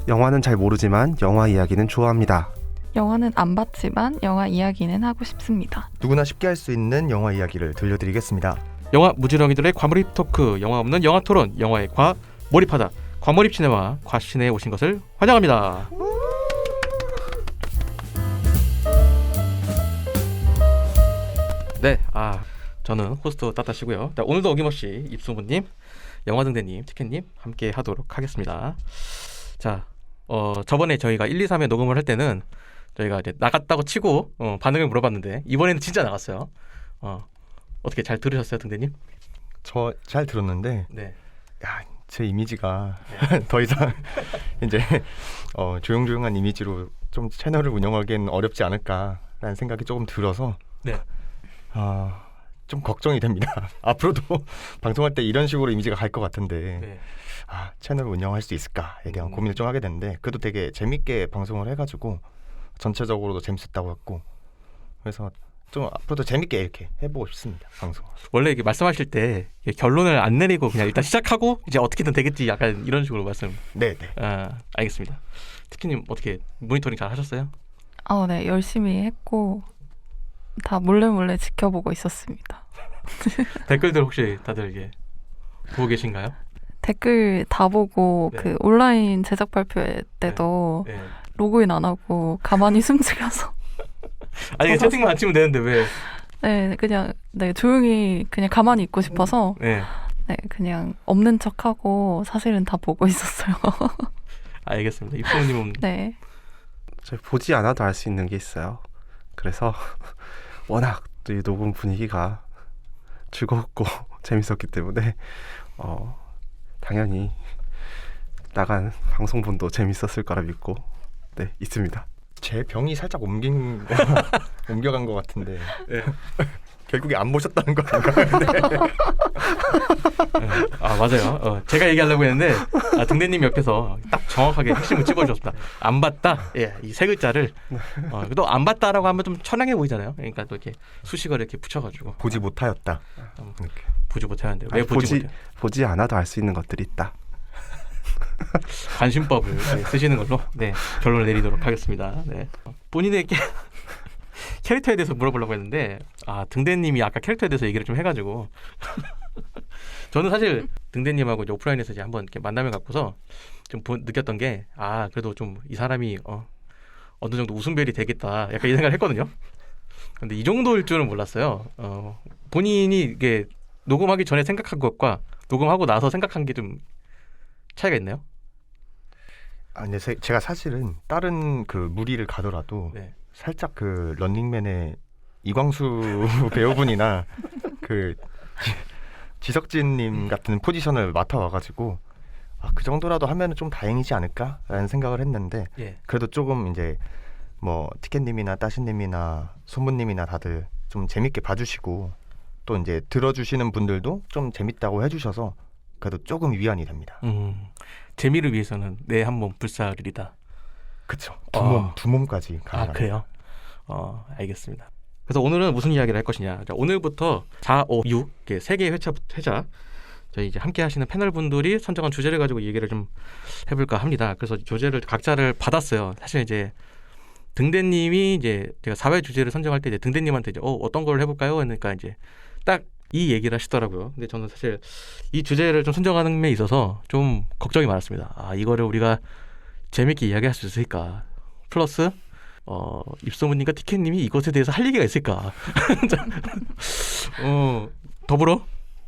영화는 잘 모르지만 영화 이야기는 좋아합니다. 영화는 안 봤지만 영화 이야기는 하고 싶습니다. 누구나 쉽게 할 수 있는 영화 이야기를 들려드리겠습니다. 영화 무지렁이들의 과몰입 토크, 영화 없는 영화 토론, 영화에 과몰입하다, 과몰입 시네마 과시네에 오신 것을 환영합니다. 네, 저는 호스트 따따시고요. 오늘도 어김없이 입소문님, 영화등대님, 티켓님 함께 하도록 하겠습니다. 자, 저번에 저희가 1, 2, 3회 녹음을 할 때는 저희가 이제 나갔다고 치고 반응을 물어봤는데 이번에는 진짜 나갔어요. 어떻게 잘 들으셨어요, 등대님? 저 잘 들었는데 네. 야, 제 이미지가 더 이상 이제 조용조용한 이미지로 좀 채널을 운영하기엔 어렵지 않을까라는 생각이 조금 들어서 네. 좀 걱정이 됩니다. 앞으로도 방송할 때 이런 식으로 이미지가 갈 것 같은데 네. 채널을 운영할 수 있을까에 대한 고민을 좀 하게 됐는데 그래도 되게 재밌게 방송을 해가지고 전체적으로도 재밌었다고 했고 그래서 좀 앞으로도 재밌게 이렇게 해보고 싶습니다. 방송. 원래 이게 말씀하실 때 결론을 안 내리고 그냥 일단 시작하고 이제 어떻게든 되겠지 약간 이런 식으로 말씀. 네네. 알겠습니다. 티키님 어떻게 모니터링 잘 하셨어요? 네, 열심히 했고 다 몰래 지켜보고 있었습니다. 댓글들 혹시 다들 이게 보고 계신가요? 댓글 다 보고 네. 그 온라인 제작 발표 때도 네. 로그인 안 하고 가만히 숨죽여서 아니 채팅만 안 치면 되는데 왜? 네, 그냥 조용히 그냥 가만히 있고 싶어서 네. 그냥 없는 척하고 사실은 다 보고 있었어요. 알겠습니다. 입소문님은 네. 저희 보지 않아도 알 수 있는 게 있어요. 그래서 워낙 이 녹음 분위기가 즐거웠고 재밌었기 때문에 당연히 나간 방송분도 재밌었을 거라 믿고 있습니다. 제 병이 살짝 옮겨간 것 같은데 결국에 안 모셨다는 거 아닌가요? 맞아요. 제가 얘기하려고 했는데 등대님 옆에서 딱 정확하게 핵심을 찝어주셨습니다. 안 봤다. 이 세 글자를 또 안 봤다라고 하면 좀 천황해 보이잖아요. 그러니까 또 이렇게 수식어를 이렇게 붙여가지고 보지 못하였다. 이렇게. 보지 못하는데 왜 보지 못해요? 보지 않아도 알 수 있는 것들이 있다. 관심법을 쓰시는 걸로 결론을 내리도록 하겠습니다. 본인의 캐릭터에 대해서 물어보려고 했는데 등대님이 아까 캐릭터에 대해서 얘기를 좀 해가지고 저는 사실 등대님하고 이제 오프라인에서 이제 한번 이렇게 만남을 갖고서 좀 느꼈던 게 그래도 좀 이 사람이 어느 정도 웃음벨이 되겠다 약간 이 생각을 했거든요. 근데 이 정도일 줄은 몰랐어요. 본인이 이게 녹음하기 전에 생각한 것과 녹음하고 나서 생각한 게 좀 차이가 있나요? 근데 제가 사실은 다른 그 무리를 가더라도 살짝 그 런닝맨의 이광수 배우분이나 그 지석진님 같은 포지션을 맡아와가지고 그 정도라도 하면은 좀 다행이지 않을까라는 생각을 했는데 그래도 조금 이제 뭐 티켓님이나 따신님이나 소문님이나 다들 좀 재밌게 봐주시고 또 이제 들어주시는 분들도 좀 재밌다고 해주셔서 그래도 조금 위안이 됩니다. 재미를 위해서는 내 한 몸 불사르리다. 그렇죠. 두 몸까지 가능합니다. 그래요? 알겠습니다. 그래서 오늘은 무슨 이야기를 할 것이냐. 자, 오늘부터 4, 5, 6 세 개의 회차 저희 이제 함께 하시는 패널 분들이 선정한 주제를 가지고 얘기를 좀 해볼까 합니다. 그래서 주제를 각자를 받았어요. 사실 이제 등대님이 이제 제가 4회 주제를 선정할 때 이제 등대님한테 이제 어떤 걸 해볼까요? 그러니까 이제 딱 이 얘기를 하시더라고요. 근데 저는 사실 이 주제를 좀 선정하는 데 있어서 좀 걱정이 많았습니다. 이거를 우리가 재밌게 이야기할 수 있을까? 플러스 입소문님과 티켓님이 이것에 대해서 할 얘기가 있을까? 더불어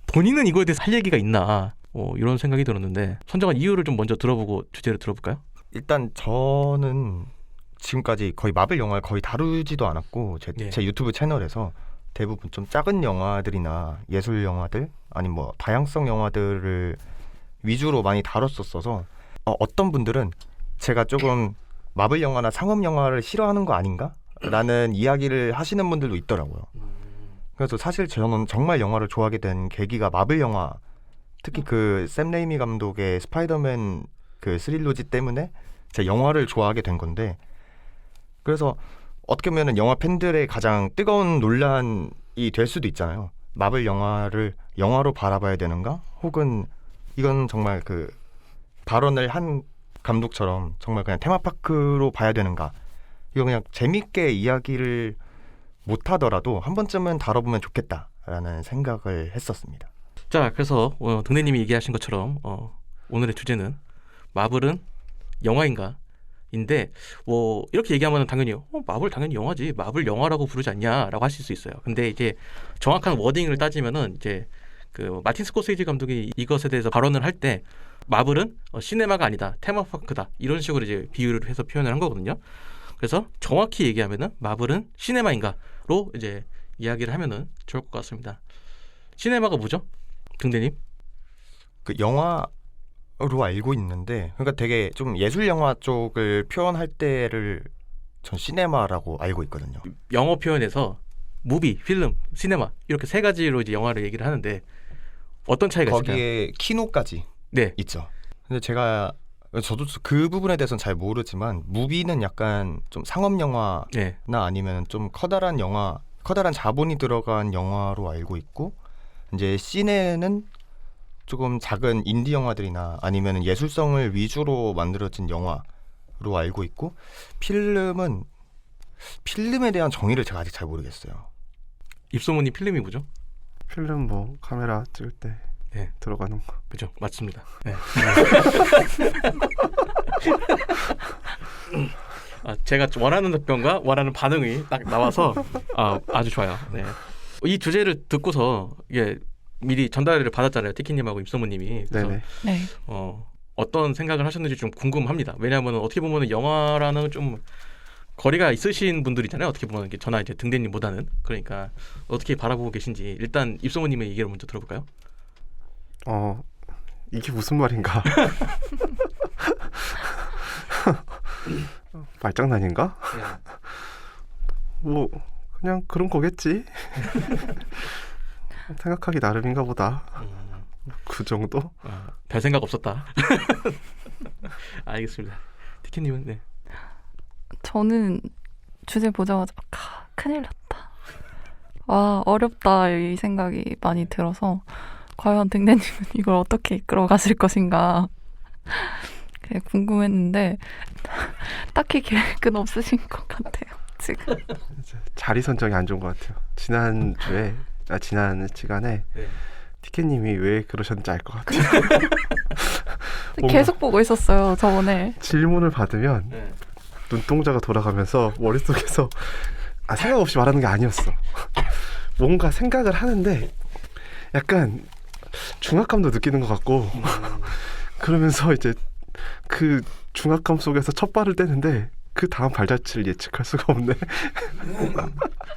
본인은 이거에 대해서 할 얘기가 있나? 이런 생각이 들었는데 선정한 이유를 좀 먼저 들어보고 주제를 들어볼까요? 일단 저는 지금까지 거의 마블 영화를 거의 다루지도 않았고 제 유튜브 채널에서 대부분 좀 작은 영화들이나 예술 영화들 아니면 뭐 다양성 영화들을 위주로 많이 다뤘었어서 어떤 분들은 제가 조금 마블 영화나 상업 영화를 싫어하는 거 아닌가? 라는 이야기를 하시는 분들도 있더라고요. 그래서 사실 저는 정말 영화를 좋아하게 된 계기가 마블 영화, 특히 그 샘 레이미 감독의 스파이더맨 그 스릴로지 때문에 제가 영화를 좋아하게 된 건데 그래서 어떻게 보면 영화 팬들의 가장 뜨거운 논란이 될 수도 있잖아요. 마블 영화를 영화로 바라봐야 되는가? 혹은 이건 정말 그 발언을 한 감독처럼 정말 그냥 테마파크로 봐야 되는가? 이거 그냥 재밌게 이야기를 못하더라도 한 번쯤은 다뤄보면 좋겠다라는 생각을 했었습니다. 자, 그래서 등대님이 얘기하신 것처럼 오늘의 주제는 마블은 영화인가? 인데 뭐 이렇게 얘기하면 당연히 마블 당연히 영화지, 마블 영화라고 부르지 않냐라고 하실 수 있어요. 근데 이제 정확한 워딩을 따지면은 이제 그 마틴 스코세이지 감독이 이것에 대해서 발언을 할 때 마블은 시네마가 아니다, 테마파크다, 이런 식으로 이제 비유를 해서 표현을 한 거거든요. 그래서 정확히 얘기하면은 마블은 시네마인가로 이제 이야기를 하면은 좋을 것 같습니다. 시네마가 뭐죠, 등대님? 그 영화로 알고 있는데, 그러니까 되게 좀 예술 영화 쪽을 표현할 때를 전 시네마라고 알고 있거든요. 영어 표현에서 무비, 필름, 시네마 이렇게 세 가지로 이제 영화를 얘기를 하는데 어떤 차이가 있을까요? 거기에 키노까지 네, 있죠. 근데 저도 그 부분에 대해서는 잘 모르지만 무비는 약간 좀 상업 영화나 네, 아니면 좀 커다란 영화, 커다란 자본이 들어간 영화로 알고 있고, 이제 시네는 조금 작은 인디 영화들이나 아니면 예술성을 위주로 만들어진 영화로 알고 있고, 필름에 대한 정의를 제가 아직 잘 모르겠어요. 입소문이 필름이 뭐죠? 필름 뭐 카메라 찍을 때 네. 들어가는 거. 그죠, 맞습니다. 네. 제가 원하는 답변과 원하는 반응이 딱 나와서 아주 좋아요. 네. 이 주제를 듣고서 이게 미리 전달을 받았잖아요, 티키님하고 입소문님이. 그래서 네네. 네. 어떤 생각을 하셨는지 좀 궁금합니다. 왜냐하면 어떻게 보면 영화라는 좀 거리가 있으신 분들이잖아요. 어떻게 보면 저나 이제 등대님보다는. 그러니까 어떻게 바라보고 계신지 일단 입소문님의 얘기를 먼저 들어볼까요? 이게 무슨 말인가? 말장난인가? 뭐 그냥 그런 거겠지. 생각하기 나름인가 보다. 그 정도? 별 생각 없었다. 알겠습니다. 티키님은 네. 저는 주제 보자마자 큰일 났다. 와, 어렵다, 이 생각이 많이 들어서 과연 등대님은 이걸 어떻게 이끌어 가실 것인가 궁금했는데 딱히 계획은 없으신 것 같아요, 지금. 자리 선정이 안 좋은 것 같아요. 지난 시간에 네. 티켓님이 왜 그러셨는지 알 것 같아요. 뭔가 계속 보고 있었어요, 저번에. 질문을 받으면 네. 눈동자가 돌아가면서 머릿속에서 생각 없이 말하는 게 아니었어. 뭔가 생각을 하는데 약간 중압감도 느끼는 것 같고 그러면서 이제 그 중압감 속에서 첫 발을 떼는데 그 다음 발자취를 예측할 수가 없네.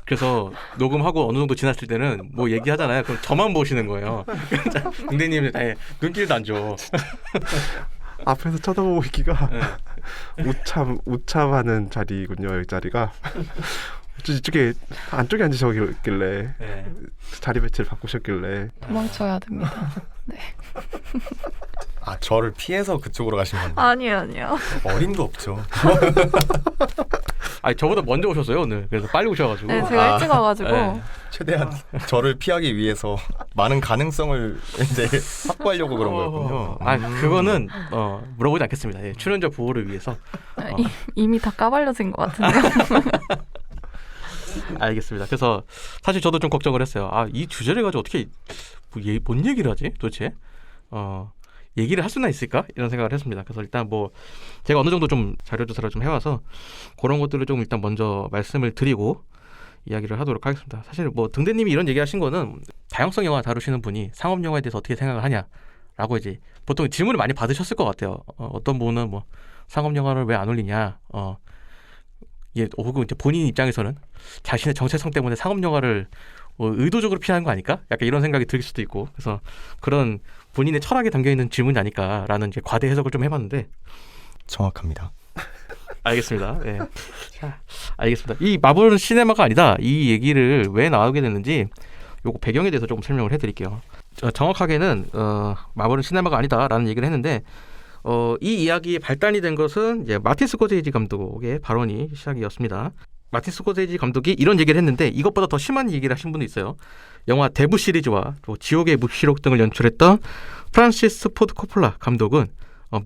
그래서 녹음하고 어느 정도 지났을 때는 뭐 얘기하잖아요. 그럼 저만 보시는 거예요. 등대님은 아예 눈길도 안 줘. 앞에서 쳐다보고 있기가 네. 우참하는 자리군요. 이 자리가 이쪽에 안쪽에 앉으셨길래 네. 자리 배치를 바꾸셨길래 도망쳐야 됩니다. 네. 저를 피해서 그쪽으로 가신 건데. 아니요. 어림도 없죠. 아니 저보다 먼저 오셨어요 오늘. 그래서 빨리 오셔가지고. 네, 제가 일찍 와가지고. 네. 최대한 저를 피하기 위해서 많은 가능성을 이제 확보하려고 그런 거였군요. 그거는 물어보지 않겠습니다. 예, 출연자 보호를 위해서. 이미 다 까발려진 것 같은데요. 알겠습니다. 그래서 사실 저도 좀 걱정을 했어요. 이 주제를 가지고 어떻게 뭔 얘기를 하지 도대체? 얘기를 할 수나 있을까? 이런 생각을 했습니다. 그래서 일단 뭐 제가 어느 정도 좀 자료 조사를 좀 해와서 그런 것들을 좀 일단 먼저 말씀을 드리고 이야기를 하도록 하겠습니다. 사실 뭐 등대님이 이런 얘기하신 거는 다양성 영화 다루시는 분이 상업 영화에 대해서 어떻게 생각을 하냐라고 이제 보통 질문을 많이 받으셨을 것 같아요. 어떤 분은 뭐 상업 영화를 왜 안 올리냐, 혹은 이제 본인 입장에서는 자신의 정체성 때문에 상업 영화를 의도적으로 피하는 거 아닐까? 약간 이런 생각이 들 수도 있고, 그래서 그런 본인의 철학에 담겨 있는 질문이 아닐까라는 이제 과대 해석을 좀 해봤는데 정확합니다. 알겠습니다. 네. 자, 알겠습니다. 이 마블은 시네마가 아니다. 이 얘기를 왜 나오게 됐는지 요거 배경에 대해서 조금 설명을 해드릴게요. 정확하게는 마블은 시네마가 아니다라는 얘기를 했는데 이 이야기의 발단이 된 것은 이제 마틴 스코세이지 감독의 발언이 시작이었습니다. 마틴 스코세이지 감독이 이런 얘기를 했는데 이것보다 더 심한 얘기를 하신 분도 있어요. 영화 데브 시리즈와 또 지옥의 묵시록 등을 연출했던 프란시스 포드 코폴라 감독은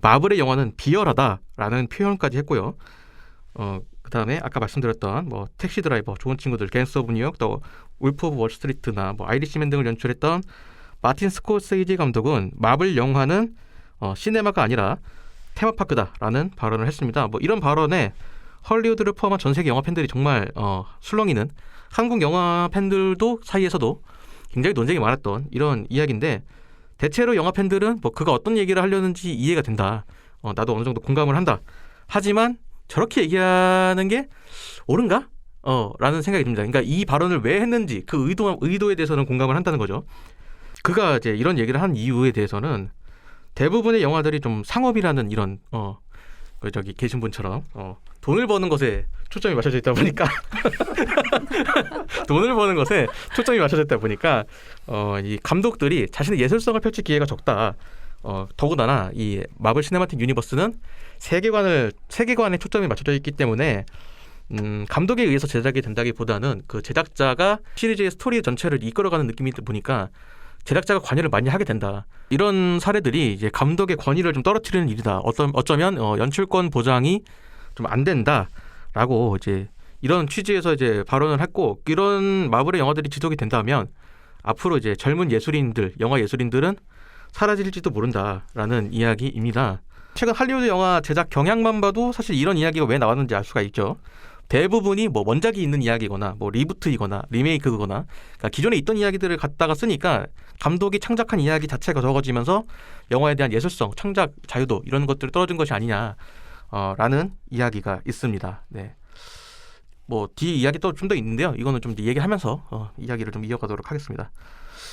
마블의 영화는 비열하다라는 표현까지 했고요. 그다음에 아까 말씀드렸던 뭐 택시 드라이버, 좋은 친구들, 갱스터 오브 뉴욕, 또 울프 오브 월스트리트나 뭐 아이리시맨 등을 연출했던 마틴 스코세이지 감독은 마블 영화는 시네마가 아니라 테마파크다라는 발언을 했습니다. 뭐 이런 발언에 헐리우드를 포함한 전 세계 영화 팬들이 정말 술렁이는, 한국 영화 팬들도 사이에서도 굉장히 논쟁이 많았던 이런 이야기인데, 대체로 영화 팬들은 뭐 그가 어떤 얘기를 하려는지 이해가 된다. 나도 어느 정도 공감을 한다. 하지만 저렇게 얘기하는 게 옳은가? 라는 생각이 듭니다. 그러니까 이 발언을 왜 했는지 그 의도에 대해서는 공감을 한다는 거죠. 그가 이제 이런 얘기를 한 이유에 대해서는 대부분의 영화들이 좀 상업이라는 이런 저기 계신 분처럼 돈을 버는 것에 초점이 맞춰져 있다 보니까 돈을 버는 것에 초점이 맞춰져 있다 보니까 이 감독들이 자신의 예술성을 펼칠 기회가 적다. 더군다나 이 마블 시네마틱 유니버스는 세계관에 초점이 맞춰져 있기 때문에 감독에 의해서 제작이 된다기보다는 그 제작자가 시리즈의 스토리 전체를 이끌어가는 느낌이 보니까 제작자가 관여를 많이 하게 된다. 이런 사례들이 이제 감독의 권위를 좀 떨어뜨리는 일이다. 어쩌면 연출권 보장이 좀 안 된다라고 이제 이런 취지에서 이제 발언을 했고, 이런 마블의 영화들이 지속이 된다면 앞으로 이제 젊은 예술인들, 영화 예술인들은 사라질지도 모른다라는 이야기입니다. 최근 할리우드 영화 제작 경향만 봐도 사실 이런 이야기가 왜 나왔는지 알 수가 있죠. 대부분이 뭐 원작이 있는 이야기거나 뭐 리부트이거나 리메이크거나, 그러니까 기존에 있던 이야기들을 갖다가 쓰니까 감독이 창작한 이야기 자체가 적어지면서 영화에 대한 예술성, 창작 자유도 이런 것들이 떨어진 것이 아니냐 라는 이야기가 있습니다. 네. 뭐 뒤 이야기 또 좀 더 있는데요. 이거는 좀 얘기하면서 이야기를 좀 이어가도록 하겠습니다.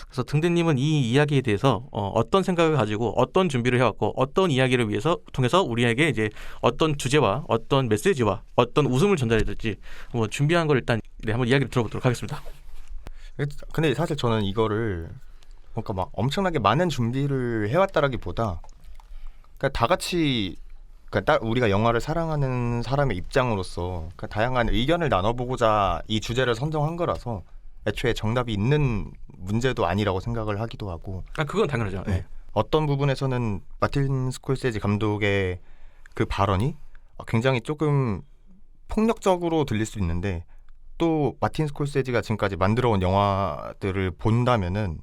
그래서 등대님은 이 이야기에 대해서 어떤 생각을 가지고 어떤 준비를 해왔고 어떤 이야기를 통해서 우리에게 이제 어떤 주제와 어떤 메시지와 어떤 웃음을 전달해야 될지 한번 준비한 걸 일단 한번 이야기를 들어보도록 하겠습니다. 근데 사실 저는 이거를 뭔가 막 엄청나게 많은 준비를 해왔다라기보다 그러니까 다 같이 그러니까 우리가 영화를 사랑하는 사람의 입장으로서 그러니까 다양한 의견을 나눠보고자 이 주제를 선정한 거라서 애초에 정답이 있는 문제도 아니라고 생각을 하기도 하고. 그건 당연하죠. 네. 어떤 부분에서는 마틴 스콜세지 감독의 그 발언이 굉장히 조금 폭력적으로 들릴 수 있는데, 또 마틴 스콜세지가 지금까지 만들어온 영화들을 본다면은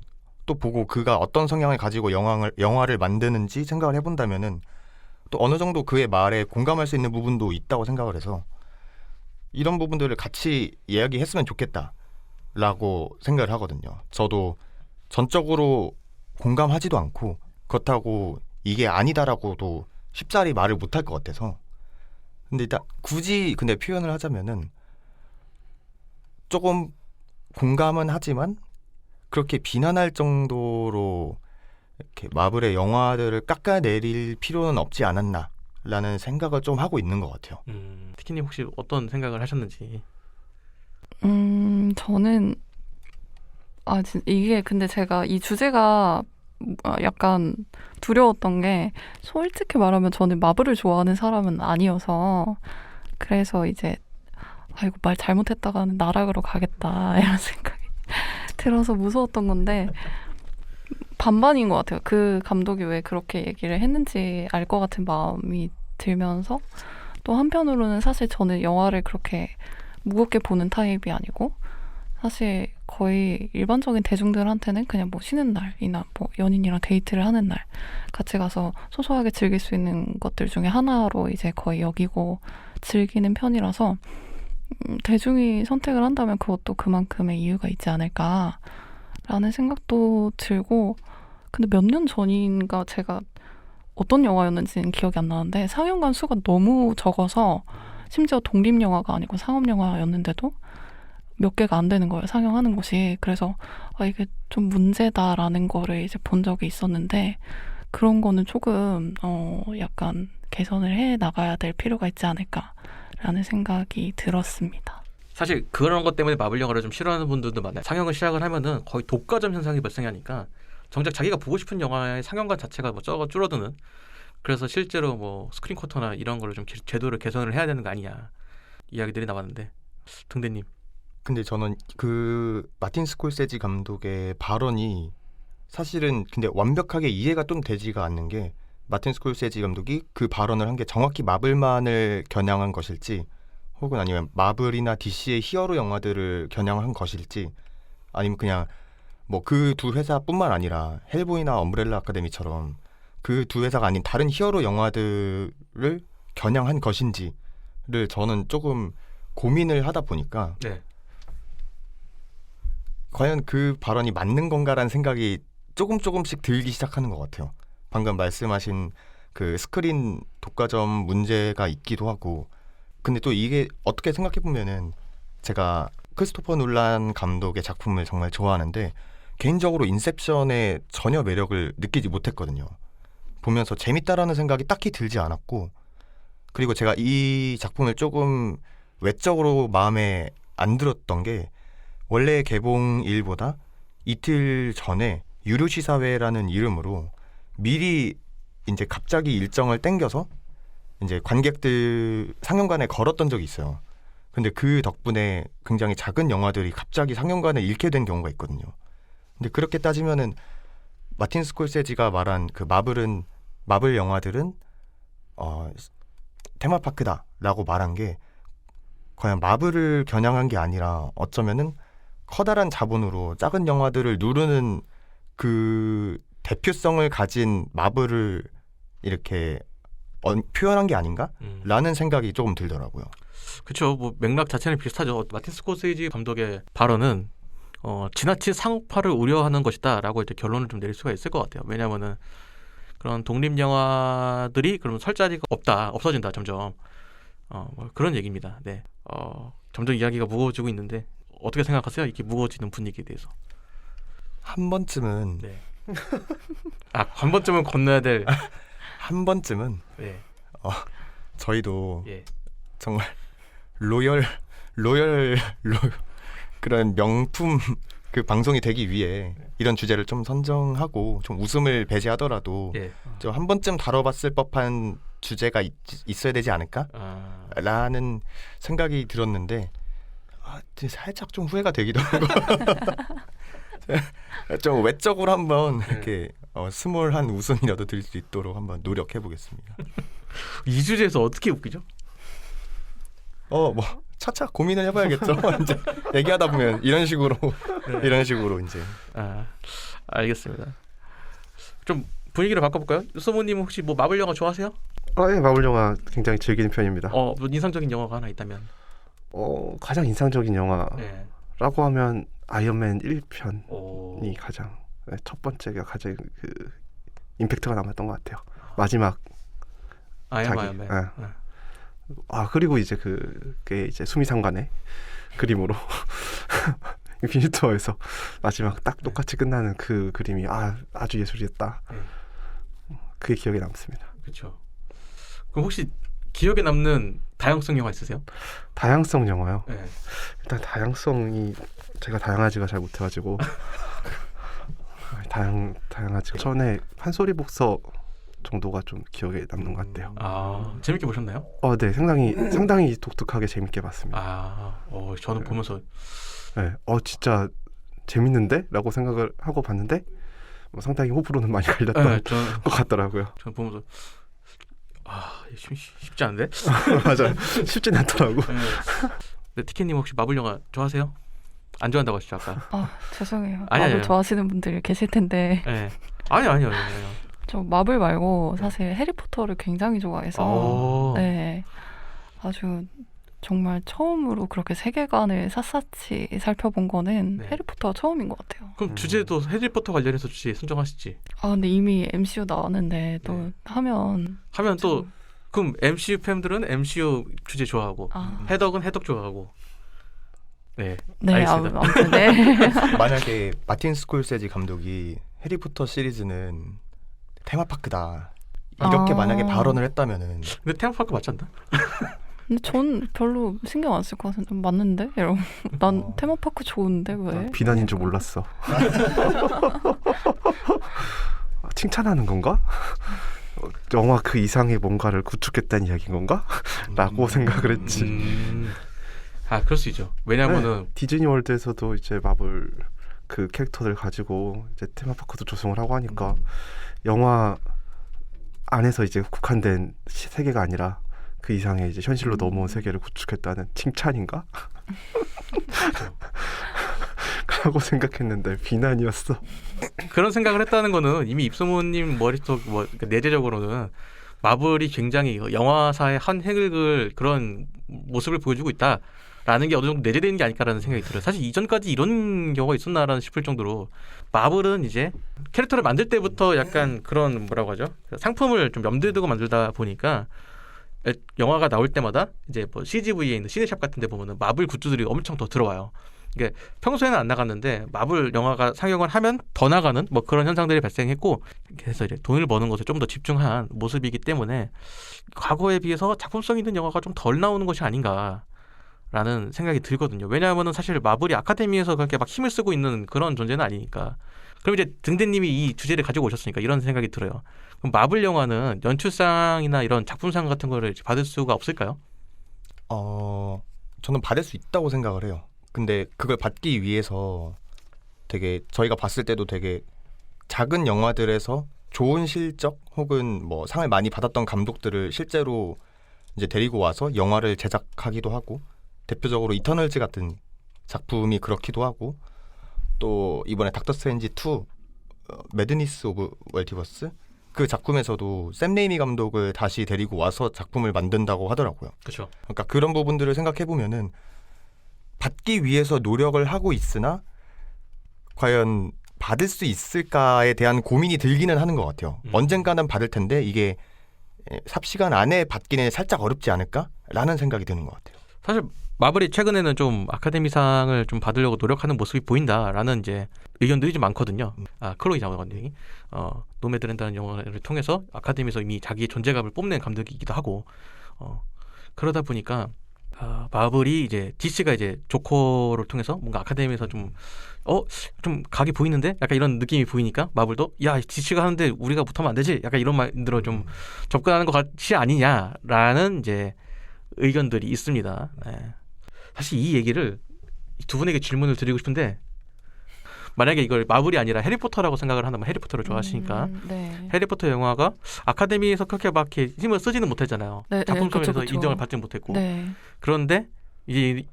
또 보고 그가 어떤 성향을 가지고 영화를 만드는지 생각을 해본다면은 또 어느 정도 그의 말에 공감할 수 있는 부분도 있다고 생각을 해서 이런 부분들을 같이 이야기했으면 좋겠다라고 생각을 하거든요. 저도 전적으로 공감하지도 않고 그렇다고 이게 아니다라고도 쉽사리 말을 못할 것 같아서. 근데 일단 굳이 근데 표현을 하자면은 조금 공감은 하지만 그렇게 비난할 정도로 이렇게 마블의 영화들을 깎아내릴 필요는 없지 않았나라는 생각을 좀 하고 있는 것 같아요. 티키님 혹시 어떤 생각을 하셨는지? 저는 이게 근데 제가 이 주제가 약간 두려웠던 게, 솔직히 말하면 저는 마블을 좋아하는 사람은 아니어서, 그래서 이제 이거 말 잘못했다가는 나락으로 가겠다 이런 생각이 들어서 무서웠던 건데, 반반인 것 같아요. 그 감독이 왜 그렇게 얘기를 했는지 알 것 같은 마음이 들면서, 또 한편으로는 사실 저는 영화를 그렇게 무겁게 보는 타입이 아니고, 사실 거의 일반적인 대중들한테는 그냥 뭐 쉬는 날이나 뭐 연인이랑 데이트를 하는 날 같이 가서 소소하게 즐길 수 있는 것들 중에 하나로 이제 거의 여기고 즐기는 편이라서, 대중이 선택을 한다면 그것도 그만큼의 이유가 있지 않을까라는 생각도 들고. 근데 몇 년 전인가 제가 어떤 영화였는지는 기억이 안 나는데 상영관 수가 너무 적어서, 심지어 독립영화가 아니고 상업영화였는데도 몇 개가 안 되는 거예요, 상영하는 곳이. 그래서 이게 좀 문제다라는 거를 이제 본 적이 있었는데, 그런 거는 조금 약간 개선을 해 나가야 될 필요가 있지 않을까라는 생각이 들었습니다. 사실 그런 것 때문에 마블 영화를 좀 싫어하는 분들도 많아요. 상영을 시작을 하면은 거의 독과점 현상이 발생하니까 정작 자기가 보고 싶은 영화의 상영관 자체가 뭐 줄어드는, 그래서 실제로 뭐 스크린 쿼터나 이런 거를 좀 제도를 개선을 해야 되는 거 아니냐 이야기들이 나왔는데, 등대님. 근데 저는 그 마틴 스콜세지 감독의 발언이 사실은 근데 완벽하게 이해가 좀 되지가 않는 게, 마틴 스콜세지 감독이 그 발언을 한 게 정확히 마블만을 겨냥한 것일지 혹은 아니면 마블이나 DC의 히어로 영화들을 겨냥한 것일지 아니면 그냥 뭐 그 두 회사뿐만 아니라 헬보이나 엄브렐라 아카데미처럼 그 두 회사가 아닌 다른 히어로 영화들을 겨냥한 것인지를 저는 조금 고민을 하다 보니까 네. 과연 그 발언이 맞는 건가라는 생각이 조금씩 들기 시작하는 것 같아요. 방금 말씀하신 그 스크린 독과점 문제가 있기도 하고 근데 또 이게 어떻게 생각해 보면은 제가 크리스토퍼 놀란 감독의 작품을 정말 좋아하는데 개인적으로 인셉션의 전혀 매력을 느끼지 못했거든요. 보면서 재밌다라는 생각이 딱히 들지 않았고 그리고 제가 이 작품을 조금 외적으로 마음에 안 들었던 게 원래 개봉일보다 이틀 전에 유료시사회라는 이름으로 미리 이제 갑자기 일정을 땡겨서 이제 관객들 상영관에 걸었던 적이 있어요. 근데 그 덕분에 굉장히 작은 영화들이 갑자기 상영관을 잃게 된 경우가 있거든요. 근데 그렇게 따지면은 마틴 스콜세지가 말한 그 마블 영화들은 테마파크다라고 말한 게 과연 마블을 겨냥한 게 아니라 어쩌면은 커다란 자본으로 작은 영화들을 누르는 그 대표성을 가진 마블을 이렇게 표현한 게 아닌가라는 생각이 조금 들더라고요. 그렇죠. 뭐 맥락 자체는 비슷하죠. 마틴 스코세지 감독의 발언은 지나친 상업화를 우려하는 것이다라고 이제 결론을 좀 내릴 수가 있을 것 같아요. 왜냐하면은 그런 독립 영화들이 그러면 설 자리가 없어진다 점점. 뭐 그런 얘기입니다. 네. 점점 이야기가 무거워지고 있는데 어떻게 생각하세요? 이렇게 무거워지는 분위기에 대해서. 한 번쯤은 네. 한 번쯤은 건너야 될. 한 번쯤은 네. 저희도 예. 정말 로열 그런 명품 그 방송이 되기 위해 이런 주제를 좀 선정하고 좀 웃음을 배제하더라도 예. 좀 한 번쯤 다뤄봤을 법한 주제가 있어야 되지 않을까? 라는 생각이 들었는데 살짝 좀 후회가 되기도 하고 좀 외적으로 한번 이렇게 스몰한 웃음이라도 들 수 있도록 한번 노력해 보겠습니다. 이 주제에서 어떻게 웃기죠? 뭐 차차 고민을 해봐야겠죠. 이제 얘기하다 보면 이런 식으로 이제. 알겠습니다. 좀 분위기를 바꿔볼까요? 소모님 혹시 뭐 마블 영화 좋아하세요? 예, 마블 영화 굉장히 즐기는 편입니다. 뭐 인상적인 영화가 하나 있다면? 가장 인상적인 영화라고 네. 하면 아이언맨 1편이 오. 가장 첫 번째가 가장 그 임팩트가 남았던 것 같아요. 마지막 아이언맨. 그리고 이제 그게 이제 수미상관의 그림으로 인피니티 워에서 마지막 딱 똑같이 끝나는 그 그림이 아주 예술이었다. 그게 기억에 남습니다. 그렇죠. 그럼 혹시 기억에 남는 다양성 영화 있으세요? 다양성 영화요? 네. 일단 다양성이 제가 다양하지가 잘 못해가지고 다양하지가 전에 판소리 복서 정도가 좀 기억에 남는 것 같아요. 재밌게 보셨나요? 네, 상당히 독특하게 재밌게 봤습니다. 저는 보면서 진짜 재밌는데? 라고 생각을 하고 봤는데 상당히 호불호는 많이 갈렸던 것 같더라고요. 저는 보면서 쉽지 않은데? 맞아요. 쉽진 않더라고. 네, 티켓님 혹시 마블 영화 좋아하세요? 안 좋아한다고 하시죠 아까? 죄송해요. 아니요. 마블 좋아하시는 분들이 계실 텐데. 네. 아니요. 저 마블 말고 사실 해리포터를 굉장히 좋아해서 네, 아주 정말 처음으로 그렇게 세계관을 샀었이 살펴본 거는 해리포터가 처음인 것 같아요. 그럼 주제도 해리포터 관련해서 주제 선정하시지? 근데 이미 MCU 나왔는데 또 하면 또 그럼 MCU 팬들은 MCU 주제 좋아하고 해덕은 해덕 좋아하고 네 알겠습니다. 아무튼 네. 만약에 마틴 스콜세지 감독이 해리포터 시리즈는 테마파크다 이렇게 만약에 발언을 했다면은 근데 테마파크 맞지 않나? 근데 전 별로 신경 안 쓸 것 같은데 맞는데? 이러고 난 테마파크 좋은데 왜? 비난인 줄 몰랐어. 칭찬하는 건가? 영화 그 이상의 뭔가를 구축했다는 이야기인 건가? 라고 생각을 했지. 그럴 수 있죠. 왜냐면은 디즈니 월드에서도 이제 마블 그 캐릭터들 가지고 이제 테마파크도 조성을 하고 하니까 영화 안에서 이제 국한된 세계가 아니라 그 이상의 이제 현실로 넘어온 세계를 구축했다는 칭찬인가? 라고 생각했는데 비난이었어. 그런 생각을 했다는 거는 이미 입소문님 머릿속 그러니까 내재적으로는 마블이 굉장히 영화사의 한 획을 그런 모습을 보여주고 있다라는 게 어느 정도 내재되어 있는 게 아닐까라는 생각이 들어요. 사실 이전까지 이런 경우가 있었나라는 싶을 정도로 마블은 이제 캐릭터를 만들 때부터 약간 그런 뭐라고 하죠? 상품을 좀 염두에 두고 만들다 보니까 영화가 나올 때마다 이제 뭐 CGV에 있는 시네샵 같은 데 보면은 마블 굿즈들이 엄청 더 들어와요. 이게 평소에는 안 나갔는데 마블 영화가 상영을 하면 더 나가는 뭐 그런 현상들이 발생했고, 그래서 이제 돈을 버는 것에 좀 더 집중한 모습이기 때문에 과거에 비해서 작품성 있는 영화가 좀 덜 나오는 것이 아닌가라는 생각이 들거든요. 왜냐하면은 사실 마블이 아카데미에서 그렇게 막 힘을 쓰고 있는 그런 존재는 아니니까. 그럼 이제 등대님이 이 주제를 가지고 오셨으니까 이런 생각이 들어요. 그럼 마블 영화는 연출상이나 이런 작품상 같은 거를 받을 수가 없을까요? 저는 받을 수 있다고 생각을 해요. 근데 그걸 받기 위해서 되게 저희가 봤을 때도 되게 작은 영화들에서 좋은 실적 혹은 뭐 상을 많이 받았던 감독들을 실제로 이제 데리고 와서 영화를 제작하기도 하고, 대표적으로 이터널즈 같은 작품이 그렇기도 하고, 또 이번에 닥터 스트레인지 2 매드니스 오브 멀티버스 그 작품에서도 샘 레이미 감독을 다시 데리고 와서 작품을 만든다고 하더라고요. 그렇죠. 그러니까 그런 부분들을 생각해 보면은 받기 위해서 노력을 하고 있으나 과연 받을 수 있을까에 대한 고민이 들기는 하는 것 같아요. 언젠가는 받을 텐데 이게 삽시간 안에 받기는 살짝 어렵지 않을까라는 생각이 드는 것 같아요. 사실 마블이 최근에는 좀 아카데미상을 좀 받으려고 노력하는 모습이 보인다라는 이제 의견들이 좀 많거든요. 클로이 자모 감독이 노매드랜드라는 영화를 통해서 아카데미에서 이미 자기의 존재감을 뽐낸 감독이기도 하고, 그러다 보니까 마블이 이제 DC가 이제 조커를 통해서 뭔가 아카데미에서 좀 각이 보이는데 약간 이런 느낌이 보이니까 마블도 야 DC가 하는데 우리가 못하면 안 되지 약간 이런 말들로 좀 접근하는 것 같이 아니냐라는 이제 의견들이 있습니다. 네. 사실 이 얘기를 두 분에게 질문을 드리고 싶은데, 만약에 이걸 마블이 아니라 해리포터라고 생각을 한다면, 해리포터를 좋아하시니까 네. 해리포터 영화가 아카데미에서 그렇게 막 이렇게 힘을 쓰지는 못했잖아요. 네, 작품성에서 그쵸. 인정을 받지 못했고. 네. 그런데 이제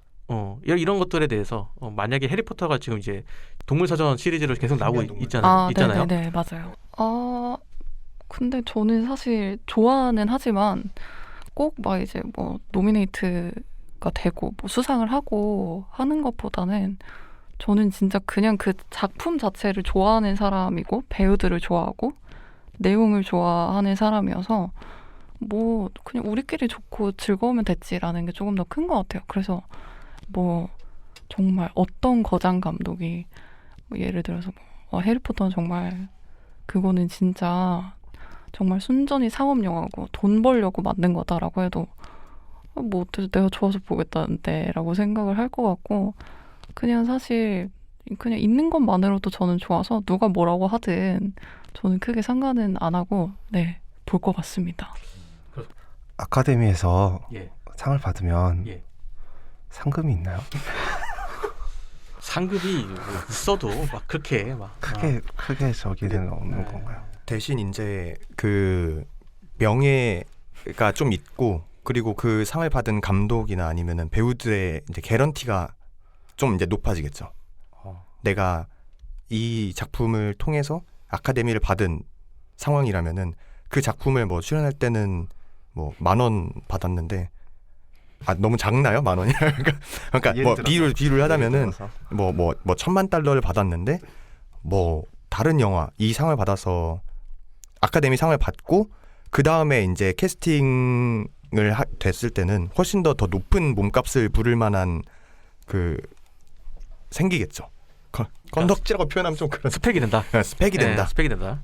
이런 것들에 대해서 만약에 해리포터가 지금 이제 동물사전 시리즈로 계속 나오고 있잖아요. 네, 맞아요. 근데 저는 사실 좋아는 하지만 꼭 막 이제 뭐 노미네이트가 되고 뭐 수상을 하고 하는 것보다는 저는 진짜 그냥 그 작품 자체를 좋아하는 사람이고 배우들을 좋아하고 내용을 좋아하는 사람이어서 뭐 그냥 우리끼리 좋고 즐거우면 됐지라는 게 조금 더 큰 것 같아요. 그래서 뭐 정말 어떤 거장 감독이 뭐 예를 들어서 해리포터는 정말 그거는 진짜 정말 순전히 상업 영화고 돈 벌려고 만든 거다라고 해도 뭐 어때서 내가 좋아서 보겠다는데 라고 생각을 할 것 같고, 그냥 사실 그냥 있는 것만으로도 저는 좋아서 누가 뭐라고 하든 저는 크게 상관은 안 하고 볼 것 같습니다. 아카데미에서 예. 상을 받으면 예. 상금이 있나요? 상급이 있어도 막 그렇게 막 크게 저기는 없는 건가요? 대신 이제 그 명예가 좀 있고, 그리고 그 상을 받은 감독이나 아니면은 배우들의 이제 개런티가 좀 이제 높아지겠죠. 내가 이 작품을 통해서 아카데미를 받은 상황이라면은 그 작품을 뭐 출연할 때는 뭐 10,000원 받았는데 너무 작나요? 10,000원이? 그러니까 뭐 비유를 하자면은 뭐 1,000,000달러를 받았는데 뭐 다른 영화 이 상을 받아서 아카데미 상을 받고 그 다음에 이제 캐스팅을 됐을 때는 훨씬 더 높은 몸값을 부를 만한 그 생기겠죠. 건덕지라고 표현하면 좀 그런 스펙이 된다. 스펙이 된다. 스펙이 된다.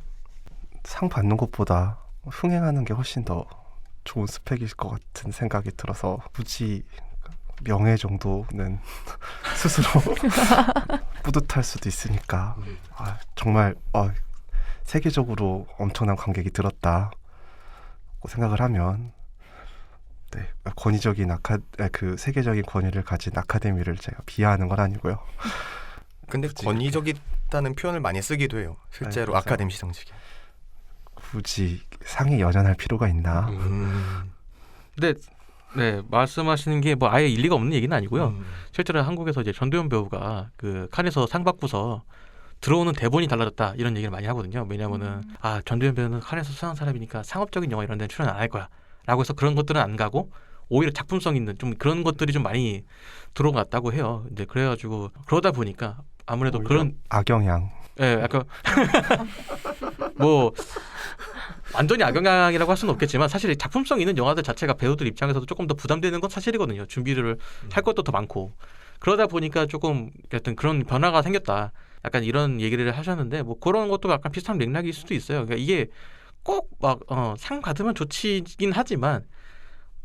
상 받는 것보다 흥행하는 게 훨씬 더 좋은 스펙일 것 같은 생각이 들어서 굳이 명예 정도는 스스로 뿌듯할 수도 있으니까 정말 세계적으로 엄청난 관객이 들었다고 생각을 하면 권위적인 그 세계적인 권위를 가진 아카데미를 제가 비하하는 건 아니고요. 근데 권위적이다는 표현을 많이 쓰기도 해요. 실제로 맞아요. 아카데미 시상식에. 굳이 상에 연연할 필요가 있나? 근데 네 말씀하시는 게 뭐 아예 일리가 없는 얘기는 아니고요. 실제로 한국에서 이제 전도연 배우가 그 칸에서 상 받고서 들어오는 대본이 달라졌다 이런 얘기를 많이 하거든요. 왜냐하면은 전도연 배우는 칸에서 수상한 사람이니까 상업적인 영화 이런 데는 출연 안 할 거야라고 해서 그런 것들은 안 가고 오히려 작품성 있는 좀 그런 것들이 좀 많이 들어갔다고 해요. 이제 그래가지고 그러다 보니까 아무래도 그런 악영향. 예, 약간 뭐 완전히 악영향이라고 할 수는 없겠지만 사실 작품성 있는 영화들 자체가 배우들 입장에서도 조금 더 부담되는 건 사실이거든요. 준비를 할 것도 더 많고 그러다 보니까 조금 어떤 그런 변화가 생겼다. 약간 이런 얘기를 하셨는데 뭐 그런 것도 약간 비슷한 맥락일 수도 있어요. 그러니까 이게 꼭 막 상 받으면 좋지긴 하지만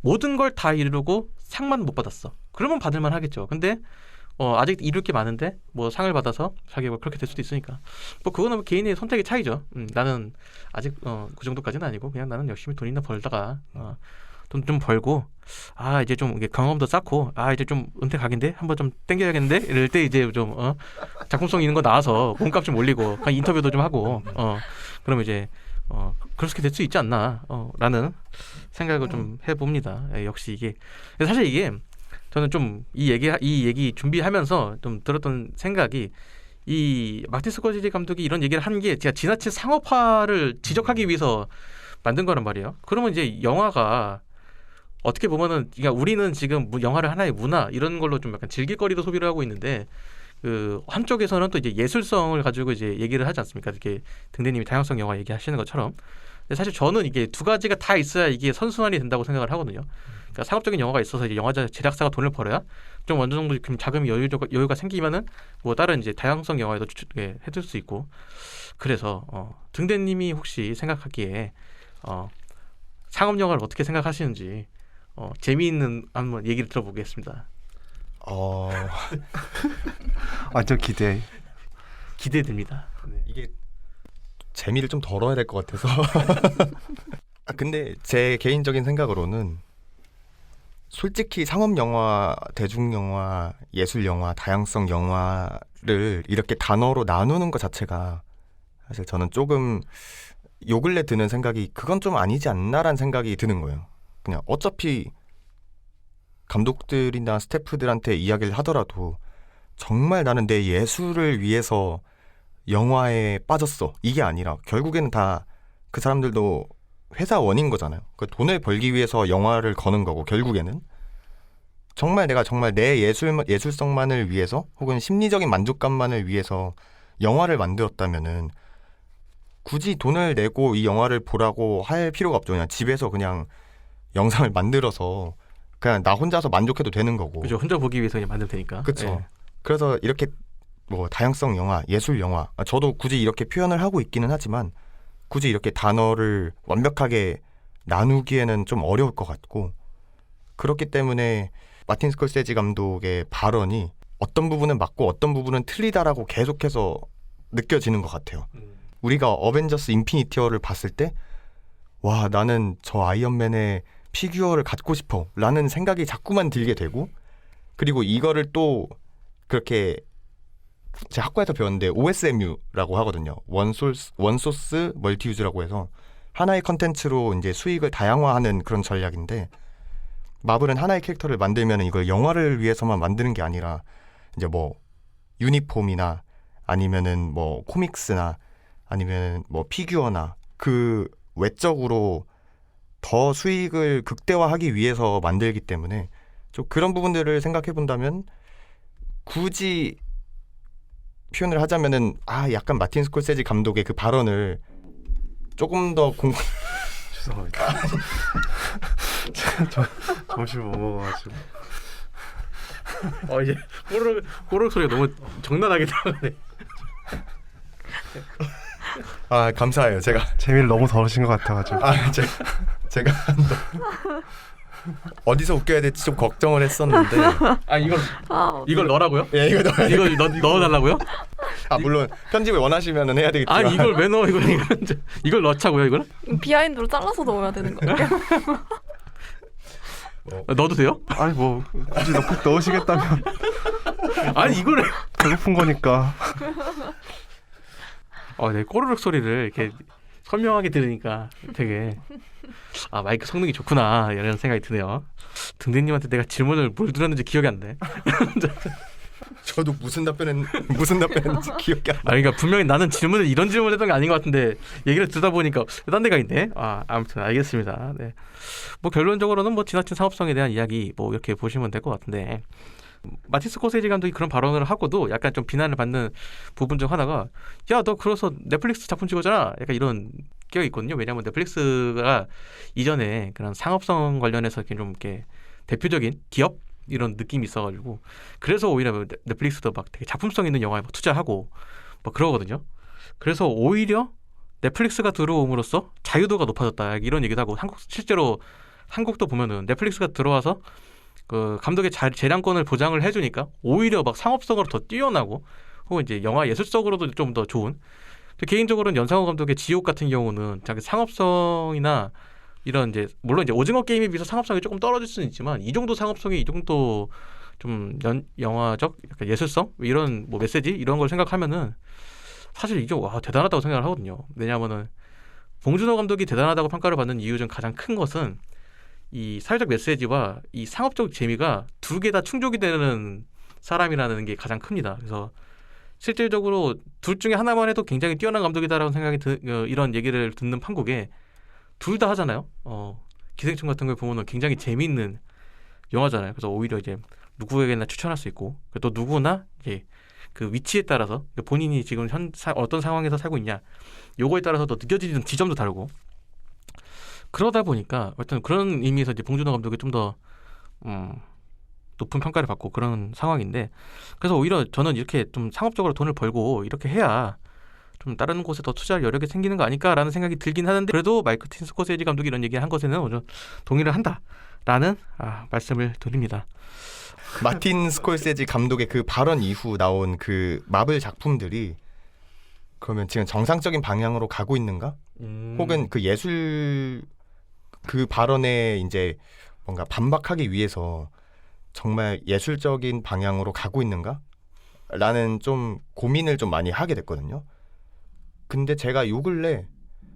모든 걸 다 이루고 상만 못 받았어. 그러면 받을만 하겠죠. 근데 아직 이룰 게 많은데 뭐 상을 받아서 자기가 그렇게 될 수도 있으니까 뭐 그거는 뭐 개인의 선택의 차이죠. 나는 아직 그 정도까지는 아니고 그냥 나는 열심히 돈이나 벌다가 돈 좀 벌고 이제 좀 이게 경험도 쌓고 이제 좀 은퇴 각인데 한번 좀 땡겨야겠는데 이럴 때 이제 좀 작품성 있는 거 나와서 몸값 좀 올리고 인터뷰도 좀 하고 그러면 이제 그렇게 될 수 있지 않나 라는 생각을 좀 해봅니다. 역시 이게 사실 이게 저는 좀 이 얘기 준비하면서 좀 들었던 생각이 이 마틴 스코세지 감독이 이런 얘기를 한 게 제가 지나친 상업화를 지적하기 위해서 만든 거란 말이에요. 그러면 이제 영화가 어떻게 보면은 그러니까 우리는 지금 영화를 하나의 문화 이런 걸로 좀 약간 즐길거리로 소비를 하고 있는데 그 한쪽에서는 또 이제 예술성을 가지고 이제 얘기를 하지 않습니까? 이렇게 등대님이 다양성 영화 얘기하시는 것처럼. 근데 사실 저는 이게 두 가지가 다 있어야 이게 선순환이 된다고 생각을 하거든요. 그러니까 상업적인 영화가 있어서 이제 영화 제작사가 돈을 벌어야 좀 어느 정도 자금이 여유가 생기면은 뭐 다른 이제 다양성 영화에도 해줄 수 있고. 그래서 등대님이 혹시 생각하기에 상업 영화를 어떻게 생각하시는지 재미있는 한번 얘기를 들어보겠습니다. 완전 기대됩니다. 네. 이게 재미를 좀 덜어야 될 것 같아서. 근데 제 개인적인 생각으로는 솔직히 상업 영화, 대중 영화, 예술 영화, 다양성 영화를 이렇게 단어로 나누는 것 자체가 사실 저는 조금 요 근래 드는 생각이 그건 좀 아니지 않나라는 생각이 드는 거예요. 그냥 어차피 감독들이나 스태프들한테 이야기를 하더라도 정말 나는 내 예술을 위해서 영화에 빠졌어 이게 아니라 결국에는 다 그 사람들도 회사원인 거잖아요. 그 돈을 벌기 위해서 영화를 거는 거고 결국에는 정말 내가 정말 내 예술성만을 위해서 혹은 심리적인 만족감만을 위해서 영화를 만들었다면은 굳이 돈을 내고 이 영화를 보라고 할 필요가 없죠. 그냥 집에서 그냥 영상을 만들어서 그냥 나 혼자서 만족해도 되는 거고. 그죠. 혼자 보기 위해서 그냥 만들면 되니까. 그렇죠. 네. 그래서 이렇게 뭐 다양성 영화, 예술 영화 저도 굳이 이렇게 표현을 하고 있기는 하지만 굳이 이렇게 단어를 완벽하게 나누기에는 좀 어려울 것 같고 그렇기 때문에 마틴 스콜세지 감독의 발언이 어떤 부분은 맞고 어떤 부분은 틀리다라고 계속해서 느껴지는 것 같아요. 우리가 어벤져스 인피니티 워를 봤을 때 와 나는 저 아이언맨의 피규어를 갖고 싶어 라는 생각이 자꾸만 들게 되고 그리고 이거를 또 그렇게 제 학과에서 배웠는데 OSMU라고 하거든요. 원소스 멀티유즈라고 해서 하나의 컨텐츠로 이제 수익을 다양화하는 그런 전략인데 마블은 하나의 캐릭터를 만들면 이걸 영화를 위해서만 만드는 게 아니라 이제 뭐 유니폼이나 아니면은 뭐 코믹스나 아니면 뭐 피규어나 그 외적으로 더 수익을 극대화하기 위해서 만들기 때문에 좀 그런 부분들을 생각해 본다면 굳이 표현을 하자면은 약간 마틴 스콜세지 감독의 그 발언을 조금 더 죄송합니다. 점심 못 먹어가지고. 이제 꼬르륵 소리가 너무 적나라하게 들어가네. 감사해요. 제가 재미를 너무 덜으신 것 같아가지고. 제가 어디서 웃겨야 될지 좀 걱정을 했었는데 이걸 넣으라고요? 예, 이거 이걸 넣어달라고요? 물론 편집을 원하시면은 해야 되겠지만 아니 이걸 왜 넣어 이걸 넣자고요 이걸? 비하인드로 잘라서 넣어야 되는 거예요. 넣어도 돼요? 아니 뭐 굳이 넣으시겠다면 아니 이거를 배고픈 거니까. 네 꼬르륵 소리를 이렇게 선명하게 들으니까 되게 마이크 성능이 좋구나 이런 생각이 드네요. 등대님한테 내가 질문을 뭘 들었는지 기억이 안 돼. 저도 무슨 답변했는지 기억이 안 나. 그러니까 분명히 나는 이런 질문을 했던 게 아닌 것 같은데 얘기를 듣다 보니까 딴 데가 있네. 아무튼 알겠습니다. 네. 뭐 결론적으로는 뭐 지나친 사업성에 대한 이야기 뭐 이렇게 보시면 될 것 같은데, 마틴 스코세지 감독이 그런 발언을 하고도 약간 좀 비난을 받는 부분 중 하나가, 야, 너 그래서 넷플릭스 작품 찍었잖아, 약간 이런 게 있거든요. 왜냐하면 넷플릭스가 이전에 그런 상업성 관련해서 이렇게 좀 이렇게 대표적인 기업 이런 느낌이 있어가지고, 그래서 오히려 넷플릭스도 막 되게 작품성 있는 영화에 막 투자하고 막 그러거든요. 그래서 오히려 넷플릭스가 들어옴으로써 자유도가 높아졌다 이런 얘기도 하고, 실제로 한국도 보면은 넷플릭스가 들어와서 그 감독의 재량권을 보장을 해주니까 오히려 막 상업성으로 더 뛰어나고, 혹은 이제 영화 예술적으로도 좀 더 좋은. 개인적으로는 연상호 감독의 지옥 같은 경우는 자기 상업성이나 이런 이제 물론 이제 오징어 게임에 비해서 상업성이 조금 떨어질 수는 있지만, 이 정도 상업성이 이 정도 좀 영화적 약간 예술성 이런 뭐 메시지 이런 걸 생각하면은 사실 이게 대단하다고 생각을 하거든요. 왜냐하면은 봉준호 감독이 대단하다고 평가를 받는 이유 중 가장 큰 것은 이 사회적 메시지와 이 상업적 재미가 두 개 다 충족이 되는 사람이라는 게 가장 큽니다. 그래서 실질적으로 둘 중에 하나만 해도 굉장히 뛰어난 감독이다라는 생각이 이런 얘기를 듣는 판국에 둘 다 하잖아요. 기생충 같은 걸 보면은 굉장히 재미있는 영화잖아요. 그래서 오히려 이제 누구에게나 추천할 수 있고, 또 누구나 이제 그 위치에 따라서 본인이 지금 어떤 상황에서 살고 있냐, 요거에 따라서 또 느껴지는 지점도 다르고, 그러다 보니까 어떤 그런 의미에서 이제 봉준호 감독이 좀 더 높은 평가를 받고 그런 상황인데, 그래서 오히려 저는 이렇게 좀 상업적으로 돈을 벌고 이렇게 해야 좀 다른 곳에 더 투자할 여력이 생기는 거 아닐까라는 생각이 들긴 하는데, 그래도 마이크틴 스코세지 감독이 이런 얘기를 한 것에는 오늘 동의를 한다라는 말씀을 드립니다. 마틴 스콜세지 감독의 그 발언 이후 나온 그 마블 작품들이 그러면 지금 정상적인 방향으로 가고 있는가? 혹은 그 예술 그 발언에 이제 뭔가 반박하기 위해서 정말 예술적인 방향으로 가고 있는가? 라는 좀 고민을 좀 많이 하게 됐거든요. 근데 제가 요 근래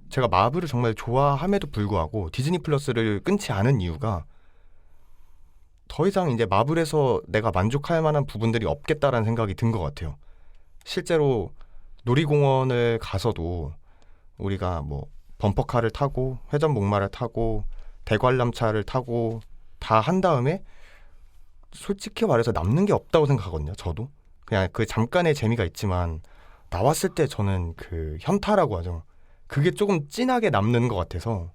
제가 마블을 정말 좋아함에도 불구하고 디즈니 플러스를 끊지 않은 이유가, 더 이상 이제 마블에서 내가 만족할 만한 부분들이 없겠다라는 생각이 든 것 같아요. 실제로 놀이공원을 가서도 우리가 뭐 범퍼카를 타고 회전 목마를 타고 대관람차를 타고 다 한 다음에 솔직히 말해서 남는 게 없다고 생각하거든요. 저도 그냥 그 잠깐의 재미가 있지만 나왔을 때 저는 그 현타라고 하죠. 그게 조금 진하게 남는 것 같아서.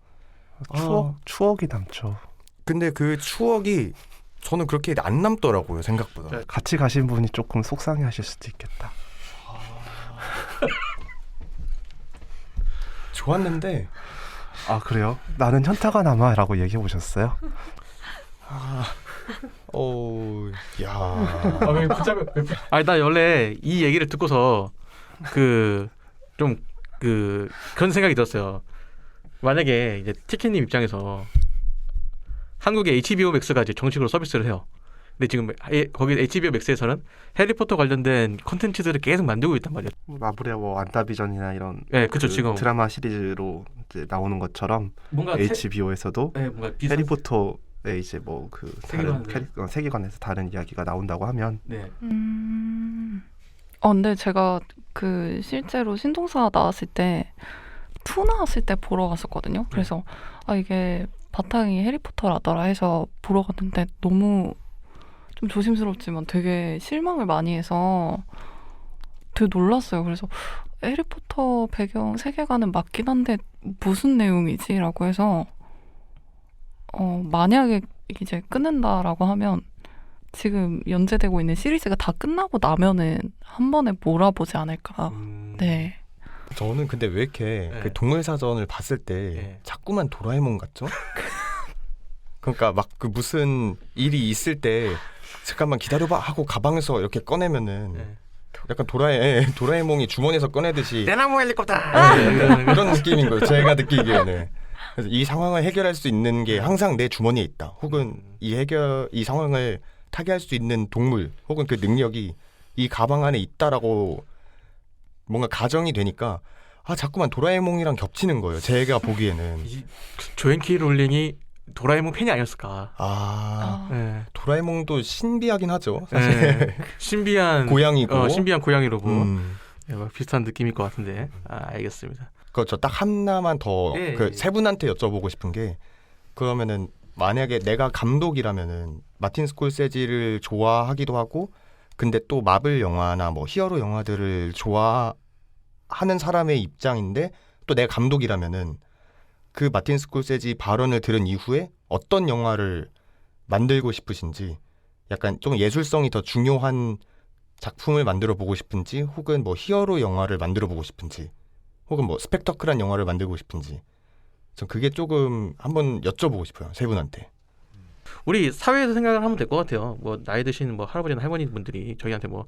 추억이 남죠. 근데 그 추억이 저는 그렇게 안 남더라고요, 생각보다. 같이 가신 분이 조금 속상해하실 수도 있겠다. 좋았는데. 그래요? 나는 현타가 남아라고 얘기해 보셨어요? 야. 왜 붙잡아? 나 원래 이 얘기를 듣고서 그런 생각이 들었어요. 만약에 이제 티켓님 입장에서 한국의 HBO 맥스가 이제 정식으로 서비스를 해요. 근데 지금 거기 HBO 맥스에서는 해리포터 관련된 콘텐츠들을 계속 만들고 있단 말이에요. 마블의 뭐 완다비전이나 이런 그쵸, 지금 드라마 시리즈로 이제 나오는 것처럼 뭔가 HBO에서도 뭔가 해리포터의 이제 뭐 그 다른 세계관에서 다른 이야기가 나온다고 하면. 네. 근데 제가 그 실제로 신동사 나왔을 때 2 나왔을 때 보러 갔었거든요. 그래서 이게 바탕이 해리포터라더라 해서 보러 갔는데 너무 좀 조심스럽지만 되게 실망을 많이 해서 되게 놀랐어요. 그래서 해리포터 배경 세계관은 맞긴 한데 무슨 내용이지? 라고 해서 만약에 이제 끊는다라고 하면 지금 연재되고 있는 시리즈가 다 끝나고 나면은 한 번에 몰아보지 않을까. 네. 저는 근데 왜 이렇게 그 동물사전을 봤을 때 자꾸만 도라에몽 같죠? 그러니까 막 그 무슨 일이 있을 때 잠깐만 기다려봐 하고 가방에서 이렇게 꺼내면은 약간 도라에몽이 주머니에서 꺼내듯이 대나무 헬리콥터 그런 느낌인 거예요. 제가 느끼기에는. 그래서 이 상황을 해결할 수 있는 게 항상 내 주머니에 있다. 혹은 이 상황을 타개할 수 있는 동물 혹은 그 능력이 이 가방 안에 있다라고 뭔가 가정이 되니까 자꾸만 도라에몽이랑 겹치는 거예요. 제가 보기에는. 이 조앤키 롤링이 도라에몽 팬이 아니었을까. 네. 도라에몽도 신비하긴 하죠. 사실. 네. 신비한 고양이고. 신비한 고양이로고 네, 뭐 비슷한 느낌일 것 같은데. 알겠습니다. 그렇죠. 딱 하나만 더 예, 그 예. 세 분한테 여쭤보고 싶은 게 그러면은 만약에 내가 감독이라면은 마틴 스콜세지를 좋아하기도 하고 근데 또 마블 영화나 뭐 히어로 영화들을 좋아하는 사람의 입장인데 또 내가 감독이라면은 그 마틴 스콜세지 발언을 들은 이후에 어떤 영화를 만들고 싶으신지 약간 좀 예술성이 더 중요한 작품을 만들어 보고 싶은지 혹은 뭐 히어로 영화를 만들어 보고 싶은지 혹은 뭐 스펙터클한 영화를 만들고 싶은지 전 그게 조금 한번 여쭤보고 싶어요. 세 분한테. 우리 사회에서 생각을 하면 될 것 같아요. 뭐 나이 드신 뭐 할아버지나 할머니 분들이 저희한테 뭐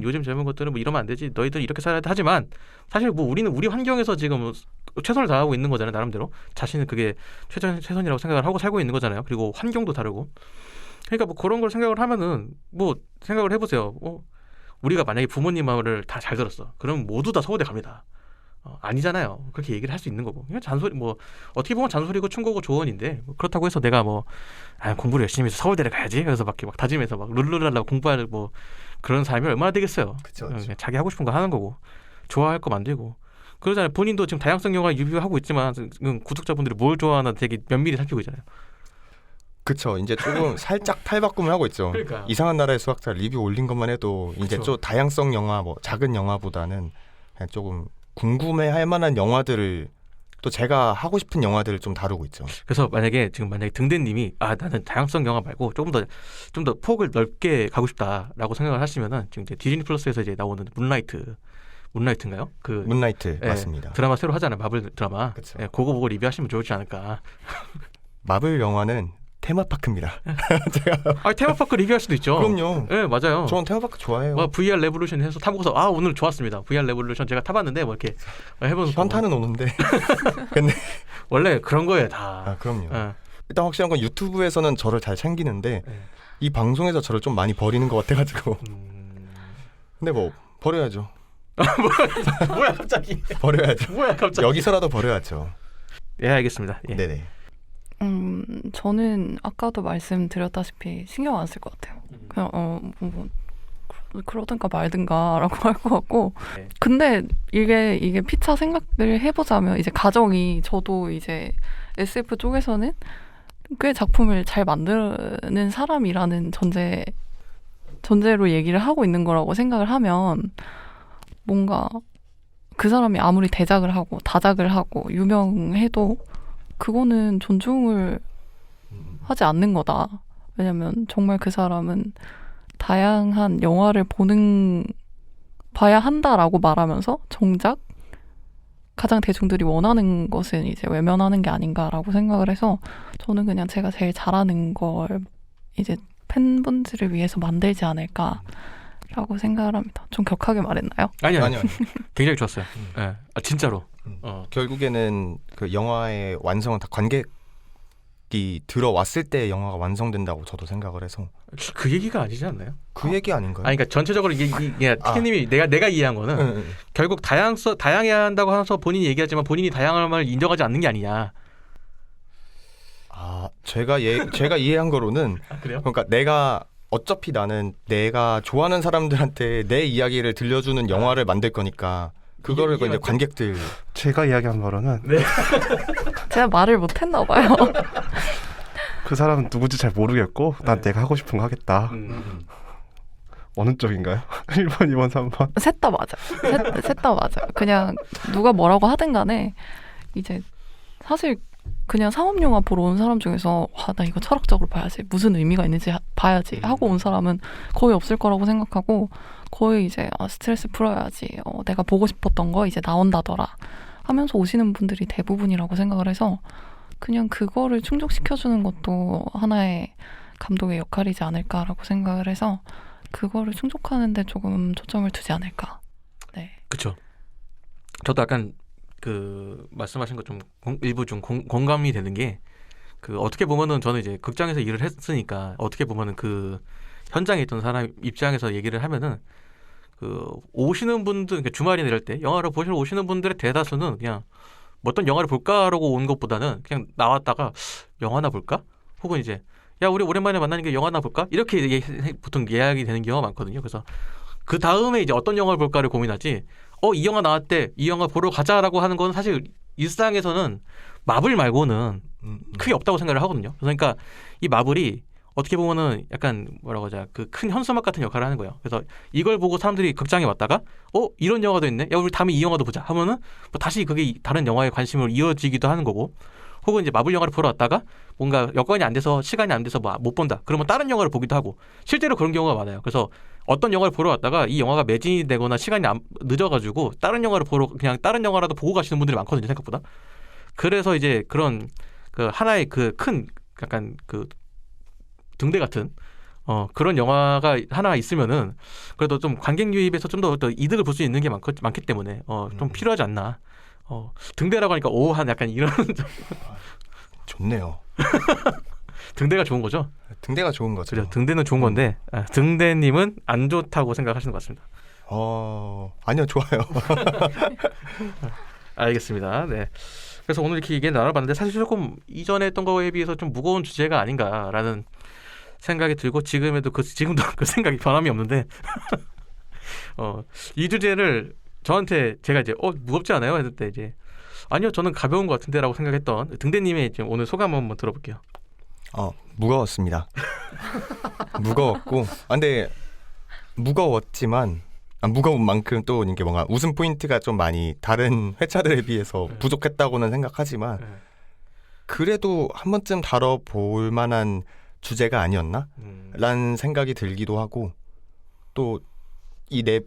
요즘 젊은 것들은 뭐 이러면 안 되지. 너희들 이렇게 살아야 돼 하지만 사실 뭐 우리는 우리 환경에서 지금 최선을 다하고 있는 거잖아요. 나름대로 자신은 그게 최선이라고 생각을 하고 살고 있는 거잖아요. 그리고 환경도 다르고. 그러니까 뭐 그런 걸 생각을 하면은 뭐 생각을 해보세요. 우리가 만약에 부모님 말을 다 잘 들었어. 그럼 모두 다 서울대 갑니다. 아니잖아요. 그렇게 얘기를 할 수 있는 거고. 그냥 잔소리 뭐 어떻게 보면 잔소리고 충고고 조언인데 뭐 그렇다고 해서 내가 뭐 공부를 열심히 해서 서울대를 가야지. 그래서 막 다짐해서 막 룰루랄라 공부할 뭐 그런 사람이 얼마나 되겠어요. 그쵸. 그냥 자기 하고 싶은 거 하는 거고 좋아할 거 만들고 그러잖아요. 본인도 지금 다양성 영화 리뷰하고 있지만 지금 구독자분들이 뭘 좋아하나 되게 면밀히 살피고 있잖아요. 그쵸. 이제 조금 살짝 탈바꿈을 하고 있죠. 그러니까. 이상한 나라의 수학자 리뷰 올린 것만 해도 이제 그쵸. 좀 다양성 영화 뭐 작은 영화보다는 그냥 조금 궁금해할 만한 영화들을 또 제가 하고 싶은 영화들을 좀 다루고 있죠. 그래서 만약에 등대님이 나는 다양성 영화 말고 좀 더 폭을 넓게 가고 싶다라고 생각을 하시면은 지금 이제 디즈니 플러스에서 이제 나오는 문라이트인가요? 그 문라이트 예, 맞습니다. 드라마 새로 하잖아요. 마블 드라마. 그쵸. 예, 그거 보고 리뷰하시면 좋지 않을까. 마블 영화는 테마파크입니다. 테마파크 리뷰할 수도 있죠. 그럼요. 예, 맞아요. 저는 테마파크 좋아해요. 뭐 VR 레볼루션 해서 타보고서 오늘 좋았습니다. VR 레볼루션 제가 타봤는데 뭐 이렇게 해보는 현타는 오는데. 근데 원래 그런 거예요 다. 그럼요. 예. 일단 확실한 건 유튜브에서는 저를 잘 챙기는데 예. 이 방송에서 저를 좀 많이 버리는 것 같아가지고. 근데 뭐 버려야죠. 뭐야 갑자기? 버려야죠. 뭐야 갑자기? 여기서라도 버려야죠. 예, 알겠습니다. 예. 네네. 저는 아까도 말씀드렸다시피 신경 안 쓸 것 같아요. 그냥 그러든가 말든가라고 할 것 같고. 네. 근데 이게 피차 생각을 해보자면 이제 가정이 저도 이제 SF 쪽에서는 꽤 작품을 잘 만드는 사람이라는 전제로 얘기를 하고 있는 거라고 생각을 하면 뭔가 그 사람이 아무리 대작을 하고 다작을 하고 유명해도 그거는 존중을 하지 않는 거다. 왜냐면 정말 그 사람은 다양한 영화를 봐야 한다라고 말하면서 정작 가장 대중들이 원하는 것은 이제 외면하는 게 아닌가라고 생각을 해서 저는 그냥 제가 제일 잘하는 걸 이제 팬분들을 위해서 만들지 않을까라고 생각을 합니다. 좀 격하게 말했나요? 아니요. 아니요. 굉장히 좋았어요. 예. 진짜로. 결국에는 그 영화의 완성은 다 관객이 들어왔을 때 영화가 완성된다고 저도 생각을 해서 그 얘기가 아니지 않나요? 그 얘기 아닌가요? 그러니까 전체적으로 티켓님이 내가 이해한 거는 응. 결국 다양해야 한다고 해서 본인이 얘기하지만 본인이 다양함을 인정하지 않는 게 아니냐. 제가 이해한 거로는 그래요? 그러니까 어차피 나는 내가 좋아하는 사람들한테 내 이야기를 들려주는 영화를 만들 거니까 그거를 이게 이제 관객들 제가 이야기한 바로는 제가 말을 못했나 봐요. 그 사람은 누구지 잘 모르겠고 난 내가 하고 싶은 거 하겠다. 어느 쪽인가요? 1번, 2번, 3번? 셋 다 맞아요. 셋 다 맞아요. 그냥 누가 뭐라고 하든 간에 이제 사실 그냥 상업영화 보러 온 사람 중에서 나 이거 철학적으로 봐야지, 무슨 의미가 있는지 봐야지 하고 온 사람은 거의 없을 거라고 생각하고 거의 이제 스트레스 풀어야지, 내가 보고 싶었던 거 이제 나온다더라 하면서 오시는 분들이 대부분이라고 생각을 해서 그냥 그거를 충족시켜주는 것도 하나의 감독의 역할이지 않을까라고 생각을 해서 그거를 충족하는데 조금 초점을 두지 않을까. 네. 그렇죠. 저도 약간 그 말씀하신 것 좀 일부 좀 공감이 되는 게 그 어떻게 보면은 저는 이제 극장에서 일을 했으니까 어떻게 보면은 그 현장에 있던 사람 입장에서 얘기를 하면은 그 오시는 분들 그러니까 주말이나 이럴 때 영화를 보시러 오시는 분들의 대다수는 그냥 뭐 어떤 영화를 볼까라고 온 것보다는 그냥 나왔다가 영화나 볼까? 혹은 이제 야 우리 오랜만에 만나니까 영화나 볼까? 이렇게 보통 예약이 되는 경우가 많거든요. 그래서 그 다음에 이제 어떤 영화를 볼까를 고민하지. 이 영화 나왔대. 이 영화 보러 가자라고 하는 건 사실 일상에서는 마블 말고는 크게 없다고 생각을 하거든요. 그러니까 이 마블이 어떻게 보면은 약간 뭐라고 하자 그 큰 현수막 같은 역할을 하는 거예요. 그래서 이걸 보고 사람들이 극장에 왔다가 이런 영화도 있네. 야 우리 다음에 이 영화도 보자 하면은 뭐 다시 그게 다른 영화에 관심을 이어지기도 하는 거고. 혹은 이제 마블 영화를 보러 왔다가 뭔가 여건이 안 돼서 시간이 안 돼서 뭐 못 본다. 그러면 다른 영화를 보기도 하고 실제로 그런 경우가 많아요. 그래서 어떤 영화를 보러 왔다가 이 영화가 매진이 되거나 시간이 늦어가지고 다른 영화를 보러 그냥 다른 영화라도 보고 가시는 분들이 많거든요. 생각보다. 그래서 이제 그런 그 하나의 그 큰 약간 그 등대 같은 그런 영화가 하나 있으면은 그래도 좀 관객 유입에서 좀 더 이득을 볼 수 있는 게 많기 때문에 좀 필요하지 않나. 등대라고 하니까 한 약간 이런 좋네요. 등대가 좋은 거죠? 등대가 좋은 거죠. 그죠. 등대는 좋은 건데 등대님은 안 좋다고 생각하시는 것 같습니다. 아니요, 좋아요. 알겠습니다. 네. 그래서 오늘 이렇게 얘기 나눠봤는데 사실 조금 이전에 했던 거에 비해서 좀 무거운 주제가 아닌가라는 생각이 들고 지금도 그 생각이 변함이 없는데 이 주제를 저한테 제가 이제 무겁지 않아요? 했을 때 이제 아니요 저는 가벼운 것 같은데라고 생각했던 등대님의 지금 오늘 소감 한번 들어볼게요. 무거웠습니다. 무거웠고 근데 무거웠지만 무거운 만큼 또 이게 뭔가 웃음 포인트가 좀 많이 다른 회차들에 비해서 부족했다고는 생각하지만 그래도 한 번쯤 다뤄볼 만한 주제가 아니었나? 라는 생각이 들기도 하고 또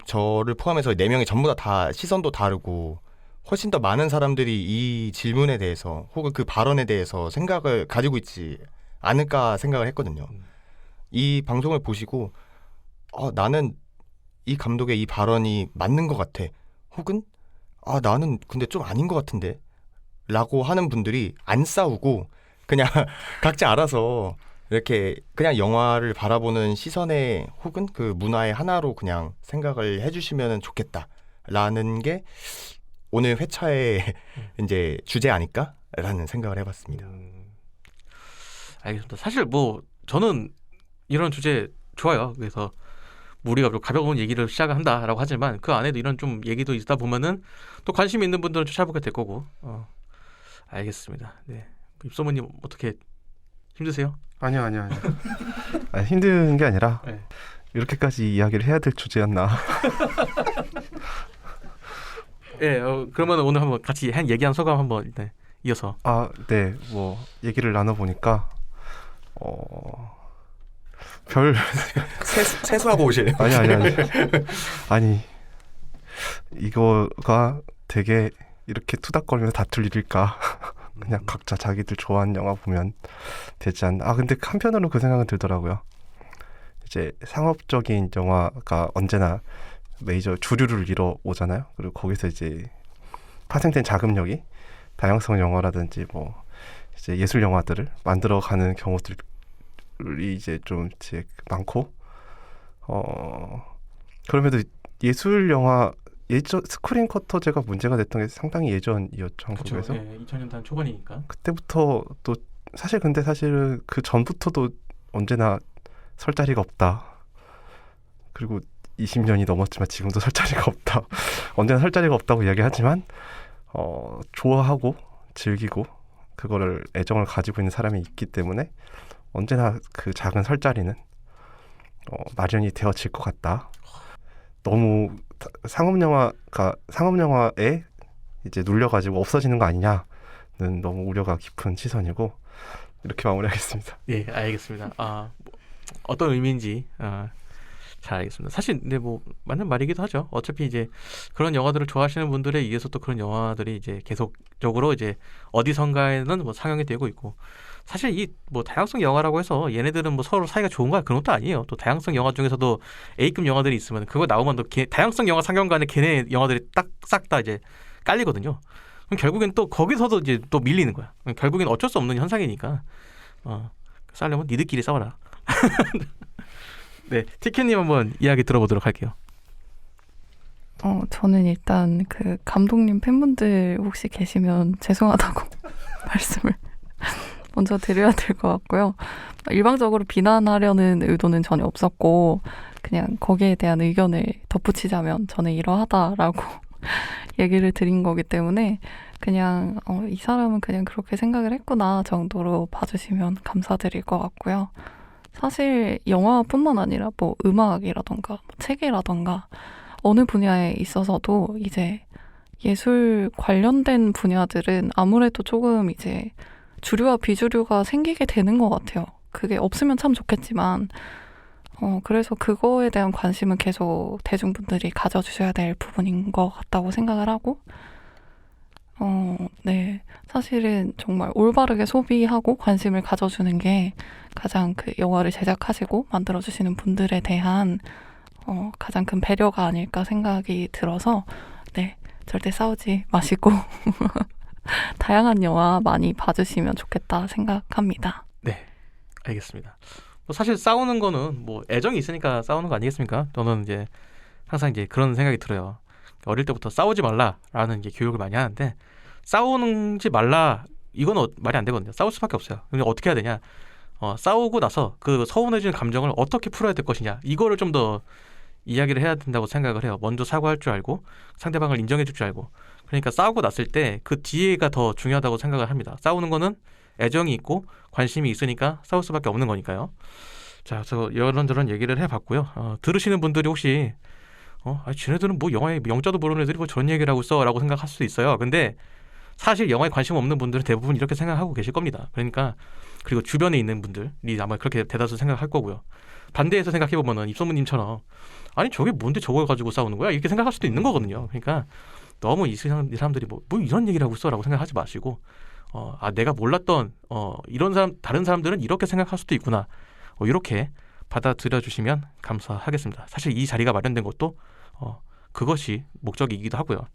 저를 포함해서 4명이 전부 다 시선도 다르고 훨씬 더 많은 사람들이 이 질문에 대해서 혹은 그 발언에 대해서 생각을 가지고 있지 않을까 생각을 했거든요. 이 방송을 보시고 나는 이 감독의 이 발언이 맞는 것 같아. 혹은 나는 근데 좀 아닌 것 같은데 라고 하는 분들이 안 싸우고 그냥 각자 알아서 이렇게 그냥 영화를 바라보는 시선에 혹은 그 문화의 하나로 그냥 생각을 해주시면 좋겠다라는 게 오늘 회차의 이제 주제 아닐까라는 생각을 해봤습니다. 알겠습니다. 사실 뭐 저는 이런 주제 좋아요. 그래서 우리가 가벼운 얘기를 시작을 한다라고 하지만 그 안에도 이런 좀 얘기도 있다 보면은 또 관심 있는 분들은 찾아보게 될 거고. 알겠습니다. 네. 입소문님 어떻게 힘드세요? 아니요. 힘든 게 아니라 네. 이렇게까지 이야기를 해야 될 주제였나. 네, 그러면 오늘 한번 같이 얘기한 소감 한번 이어서. 네, 뭐 얘기를 나눠보니까 세수하고 오실래요? 아니 이거가 되게 이렇게 투닥거리면서 다툴 일일까? 그냥 각자 자기들 좋아하는 영화 보면 되지 않나. 근데 한편으로는 그 생각은 들더라고요. 이제 상업적인 영화가 언제나 메이저 주류를 이뤄오잖아요. 그리고 거기서 이제 파생된 자금력이 다양성 영화라든지 뭐 이제 예술 영화들을 만들어가는 경우들이 이제 좀 많고 그럼에도 예술 영화 스크린 쿼터제가 문제가 됐던 게 상당히 예전이었죠. 한국에서. 네, 2000년대 초반이니까. 그때부터 또 사실은 그 전부터도 언제나 설 자리가 없다. 그리고 20년이 넘었지만 지금도 설 자리가 없다. 언제나 설 자리가 없다고 이야기하지만 좋아하고 즐기고 그거를 애정을 가지고 있는 사람이 있기 때문에 언제나 그 작은 설 자리는 마련이 되어질 것 같다. 너무 상업영화에 이제 눌려가지고 없어지는 거 아니냐는 너무 우려가 깊은 시선이고 이렇게 마무리하겠습니다. 예, 알겠습니다. 어떤 의미인지 잘 알겠습니다. 사실 근데 뭐 맞는 말이기도 하죠. 어차피 이제 그런 영화들을 좋아하시는 분들에 의해서 또 그런 영화들이 이제 계속적으로 이제 어디선가에는 뭐 상영이 되고 있고 사실 이 뭐 다양성 영화라고 해서 얘네들은 뭐 서로 사이가 좋은 거야 그런 것도 아니에요. 또 다양성 영화 중에서도 A급 영화들이 있으면 그거 나오면 또 다양성 영화 상영관에 걔네 영화들이 싹 다 이제 깔리거든요. 그럼 결국엔 또 거기서도 이제 또 밀리는 거야. 결국엔 어쩔 수 없는 현상이니까 싸려면 니들끼리 싸워라. 네, 티켓님 한번 이야기 들어보도록 할게요. 저는 일단 그 감독님 팬분들 혹시 계시면 죄송하다고 말씀을 먼저 드려야 될 것 같고요. 일방적으로 비난하려는 의도는 전혀 없었고 그냥 거기에 대한 의견을 덧붙이자면 저는 이러하다라고 얘기를 드린 거기 때문에 그냥 이 사람은 그냥 그렇게 생각을 했구나 정도로 봐주시면 감사드릴 것 같고요. 사실 영화뿐만 아니라 뭐 음악이라던가 뭐 책이라던가 어느 분야에 있어서도 이제 예술 관련된 분야들은 아무래도 조금 이제 주류와 비주류가 생기게 되는 것 같아요. 그게 없으면 참 좋겠지만 그래서 그거에 대한 관심은 계속 대중분들이 가져주셔야 될 부분인 것 같다고 생각을 하고 네. 사실은 정말 올바르게 소비하고 관심을 가져주는 게 가장 그 영화를 제작하시고 만들어주시는 분들에 대한 가장 큰 배려가 아닐까 생각이 들어서 네. 절대 싸우지 마시고 다양한 영화 많이 봐주시면 좋겠다 생각합니다. 네, 알겠습니다. 뭐 사실 싸우는 거는 뭐 애정이 있으니까 싸우는 거 아니겠습니까? 저는 이제 항상 이제 그런 생각이 들어요. 어릴 때부터 싸우지 말라라는 이제 교육을 많이 하는데 싸우지 말라 이건 말이 안 되거든요. 싸울 수밖에 없어요. 근데 어떻게 해야 되냐? 싸우고 나서 그 서운해지는 감정을 어떻게 풀어야 될 것이냐 이거를 좀 더 이야기를 해야 된다고 생각을 해요. 먼저 사과할 줄 알고 상대방을 인정해 줄 줄 알고. 그러니까 싸우고 났을 때 그 뒤에가 더 중요하다고 생각을 합니다. 싸우는 거는 애정이 있고 관심이 있으니까 싸울 수밖에 없는 거니까요. 자, 그래서 이런저런 얘기를 해봤고요. 들으시는 분들이 혹시 쟤네들은 뭐 영화에 영자도 모르는 애들이 뭐 저런 얘기를 하고 있어 라고 생각할 수도 있어요. 근데 사실 영화에 관심 없는 분들은 대부분 이렇게 생각하고 계실 겁니다. 그러니까 그리고 주변에 있는 분들이 아마 그렇게 대다수 생각할 거고요. 반대해서 생각해보면은 입소문님처럼 아니 저게 뭔데 저걸 가지고 싸우는 거야? 이렇게 생각할 수도 있는 거거든요. 그러니까 너무 이 사람들이 뭐 이런 얘기를 하고 있어 라고 생각하지 마시고 내가 몰랐던 이런 사람 다른 사람들은 이렇게 생각할 수도 있구나. 이렇게 받아들여 주시면 감사하겠습니다. 사실 이 자리가 마련된 것도 그것이 목적이기도 하고요.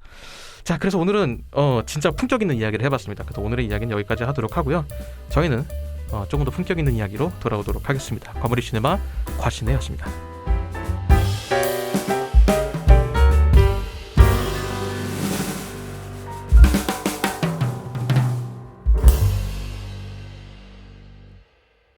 자, 그래서 오늘은 진짜 품격 있는 이야기를 해봤습니다. 그래서 오늘의 이야기는 여기까지 하도록 하고요. 저희는 조금 더 품격 있는 이야기로 돌아오도록 하겠습니다. 과몰입 시네마 과시네였습니다.